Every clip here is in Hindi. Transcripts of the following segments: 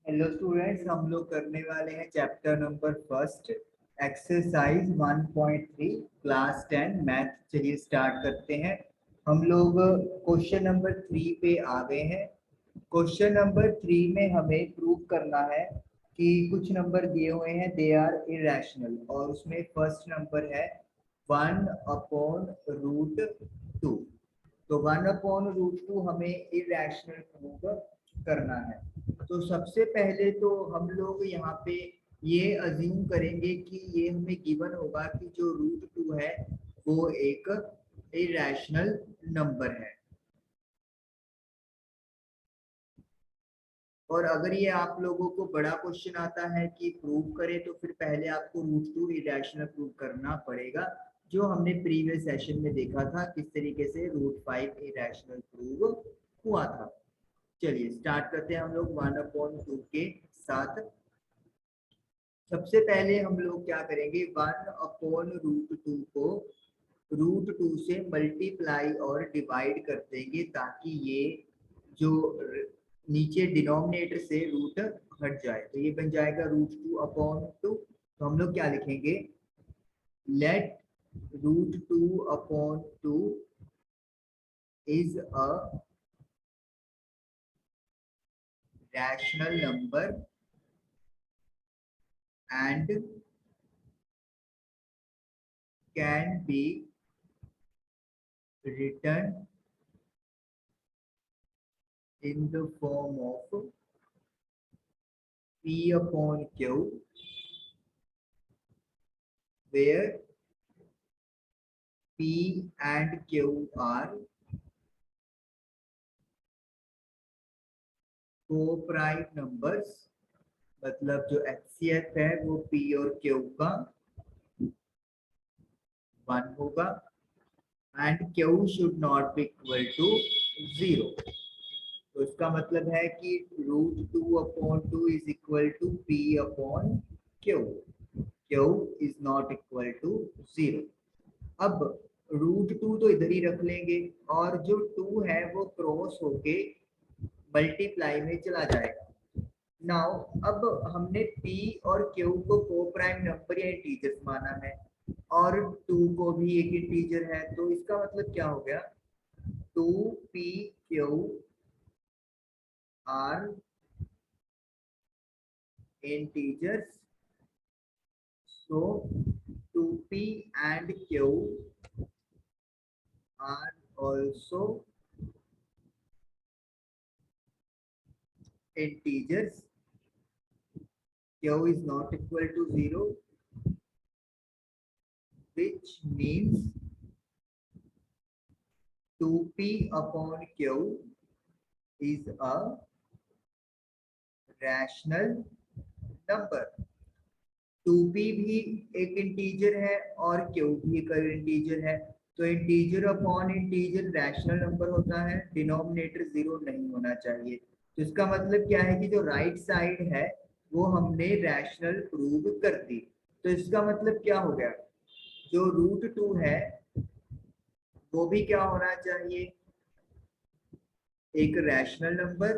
हेलो स्टूडेंट्स, हम लोग करने वाले हैं chapter number first exercise 1.3 class 10 math. चलिए स्टार्ट करते हैं। हम लोग क्वेश्चन नंबर 3 पे आ गए हैं। क्वेश्चन नंबर 3 में हमें प्रूव करना है कि कुछ नंबर दिए हुए हैं, दे आर इरेशनल, और उसमें फर्स्ट नंबर है 1/√2। तो 1/√2 हमें इरेशनल प्रूव करना है। तो सबसे पहले तो हम लोग यहाँ पे ये अज्यूम करेंगे कि ये हमें गिवन होगा कि जो √2 है वो एक इरेशनल नंबर है। और अगर ये आप लोगों को बड़ा क्वेश्चन आता है कि प्रूव करें, तो फिर पहले आपको √2 इरेशनल प्रूव करना पड़ेगा, जो हमने प्रीवियस सेशन में देखा था किस तरीके से √5 इरेशनल प्रूव हुआ था। चलिए स्टार्ट करते हैं हम लोग 1/2 के साथ। सबसे पहले हम लोग क्या करेंगे, 1/√2 को √2 से मल्टीप्लाई और डिवाइड कर देंगे, ताकि ये जो नीचे डिनोमिनेटर से रूट हट जाए। तो ये बन जाएगा √2/2। तो हम लोग क्या लिखेंगे, let √2/2 is a rational number and can be written in the form of P upon Q, where P and Q are co-prime numbers। मतलब जो HCF है वो P और Q का 1 होगा, and Q should not be equal to 0। तो इसका मतलब है कि √2/2 is equal to P upon Q। Q is not equal to 0। अब √2 तो इधर ही रख लेंगे, और जो 2 है वो क्रॉस होके मल्टीप्लाई में चला जाएगा। नाउ अब हमने P और Q को को प्राइम नंबर या इंटीजर्स माना है, और 2 को भी एक इंटीजर है। तो इसका मतलब क्या हो गया, 2PQ are integers, so 2P and Q are also integers। Q is not equal to 0, which means 2P upon Q is a rational number। 2P भी एक इंटीजर है और Q भी एक इंटीजर है। तो integer upon integer rational number होता है, डिनोमिनेटर 0 नहीं होना चाहिए। तो इसका मतलब क्या है कि जो राइट साइड है वो हमने रैशनल प्रूव कर दी। तो इसका मतलब क्या हो गया, जो √2 है वो भी क्या होना चाहिए, एक rational number,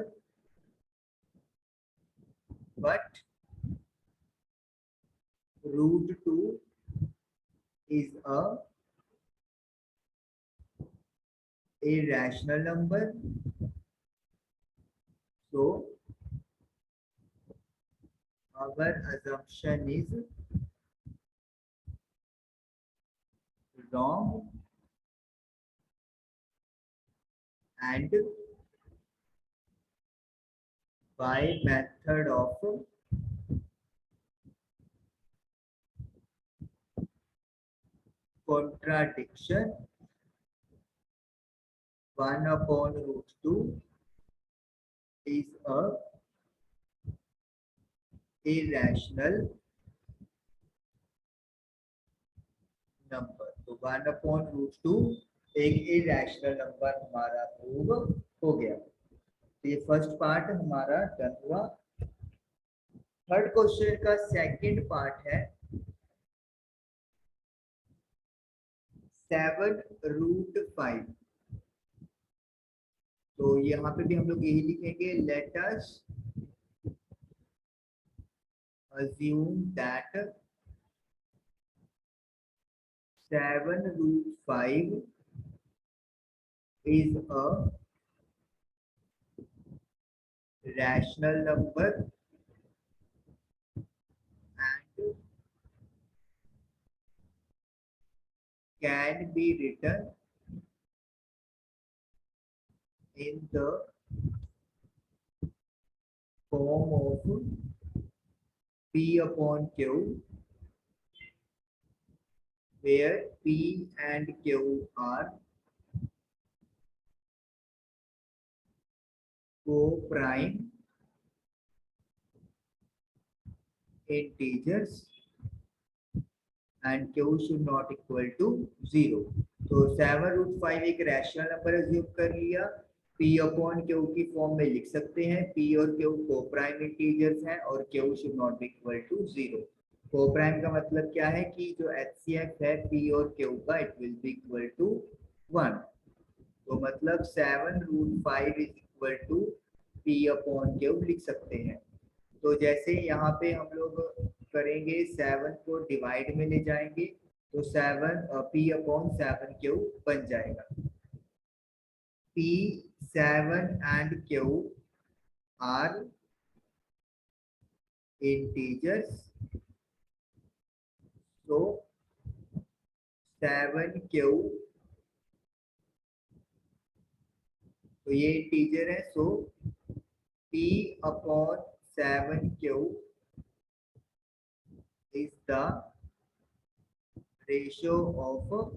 but √2 is a rational number। So our assumption is wrong, and by method of contradiction, 1/√2 is a irrational number. तो 1/√2 एक इरेशनल नंबर हमारा प्रूव हो गया। तो ये फर्स्ट पार्ट हमारा डन हुआ। थर्ड क्वेश्चन का सेकंड पार्ट है 7√5। तो यहाँ पे भी हम लोग यही लिखेंगे, let us assume that 7 root 5 is a rational number and can be written in the form of P upon Q, where P and Q are co-prime integers and Q should not equal to 0. तो 7√5 एक रैशनल नंबर अज्यूम कर लिया, P अपॉन Q की फॉर्म में लिख सकते हैं, P और Q को प्राइम इंटीजर्स हैं और Q should not be equal to 0. को प्राइम का मतलब क्या है कि जो HCF है P और Q का it will be equal to 1. तो मतलब 7√5 is equal to P upon Q लिख सकते हैं. तो जैसे यहाँ पे हम लोग करेंगे 7 को डिवाइड में ले जाएंगे तो 7 P अपॉन 7Q बन जाएगा. P 7 and Q are integers, so 7Q, तो ये इंटीजर है, सो P upon 7Q is the ratio of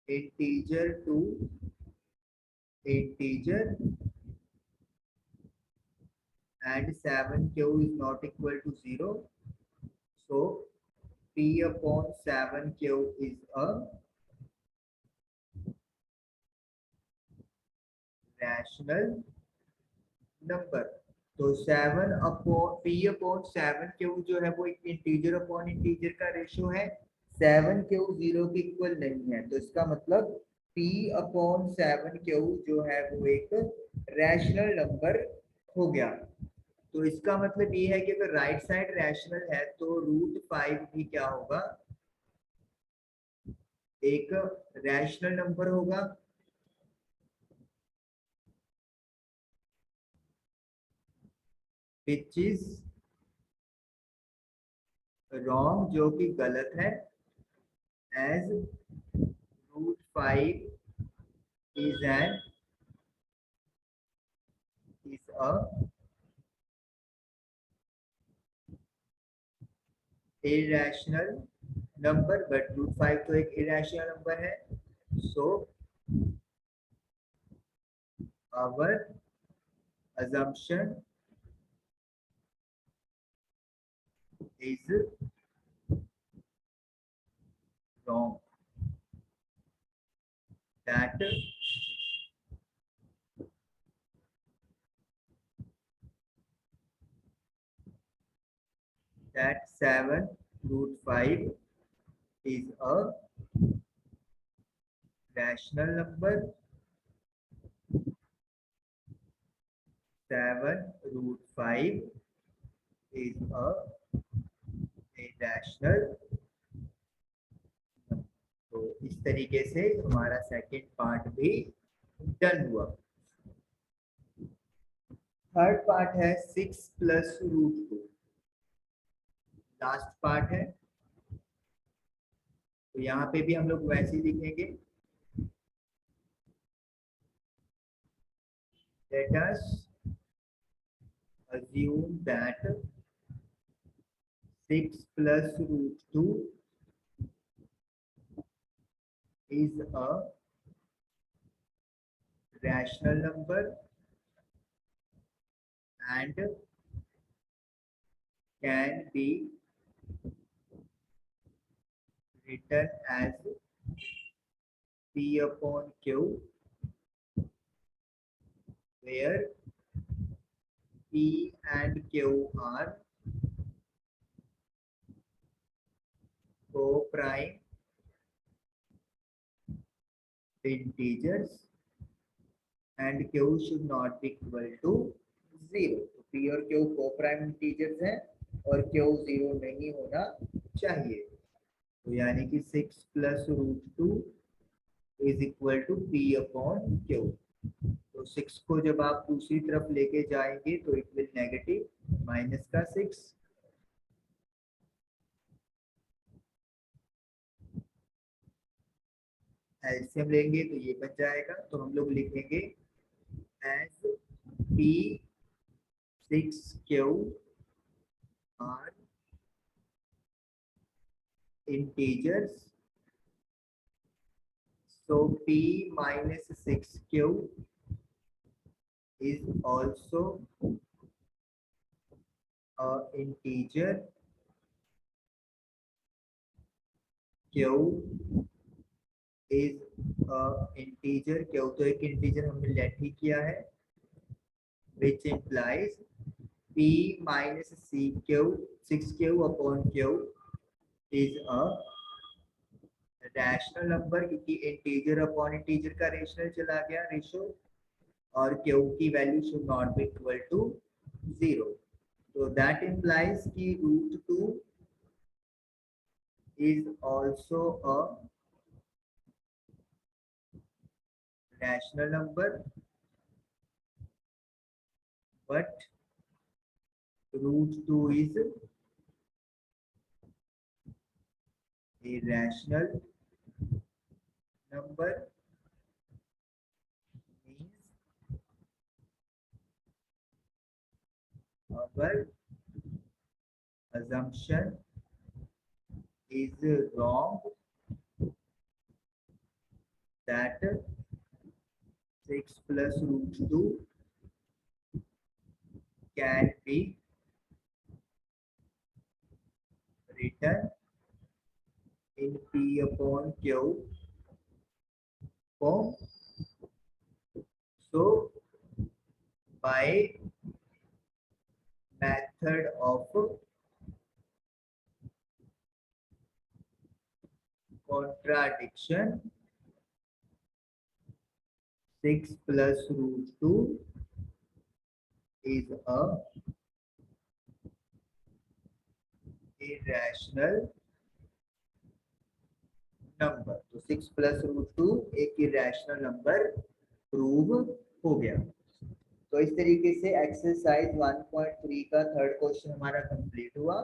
integer to integer, and 7Q is not equal to 0, so P upon 7Q is a rational number. तो 7 अपॉन P अपॉन 7Q जो है वो एक इंटीजर अपॉन इंटीजर का रेशियो है. 7Q 0 के इक्वल नहीं है, तो इसका मतलब P अपॉन 7Q जो है वो एक रैशनल नंबर हो गया. तो इसका मतलब ये है कि अगर राइट साइड रैशनल है तो √5 भी क्या होगा, एक रैशनल नंबर होगा. विच इज रॉन्ग, जो कि गलत है, as √5 is a irrational number, but √5 तो एक irrational number है. So our assumption is wrong, that 7√5 is a rational number. 7√5 is a irrational. तो इस तरीके से हमारा सेकंड पार्ट भी डन हुआ. थर्ड पार्ट है 6 प्लस √2, लास्ट पार्ट है. तो यहाँ पे भी हम लोग वैसे ही लिखेंगे. Let us assume that 6 plus √2 is a rational number and can be written as P upon Q, where P and Q are co-prime integers and Q should not be equal to 0। तो p और q को प्राइम इंटीजर्स हैं और q 0 नहीं होना चाहिए। तो यानी कि 6 plus root 2 is equal to p upon q। तो 6 को जब आप दूसरी तरफ लेके जाएंगे तो इट विल नेगेटिव माइनस का 6। एलसीएम लेंगे तो ये बच जाएगा। तो हम लोग लिखेंगे as p 6q are integers, so p minus 6q is also a integer, q is a integer, q तो एक integer हमने लेट ही किया है, which implies p minus cq 6q upon q is a rational number, क्योंकि इंटीजर अपॉन इंटीजर का रेशनल चला गया रेशो, और q की value should not be equal to 0। तो दैट इम्प्लाइज कि root 2 is also a rational number, but root 2 is a rational number, means our assumption is wrong that 6 plus root 2 can be written in p upon q form. So by method of contradiction, 6 plus root 2 is a irrational number. तो 6 प्लस रूट 2 एक इरेशनल नंबर प्रूव हो गया। तो इस तरीके से एक्सरसाइज 1.3 का थर्ड क्वेश्चन हमारा कंप्लीट हुआ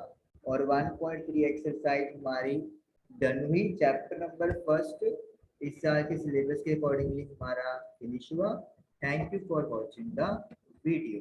और 1.3 एक्सरसाइज हमारी डन हुई। चैप्टर नंबर फर्स्ट इस साल के सिलेबस के अकॉर्डिंगली हमारा फिनिश हुआ। Thank you for watching the video.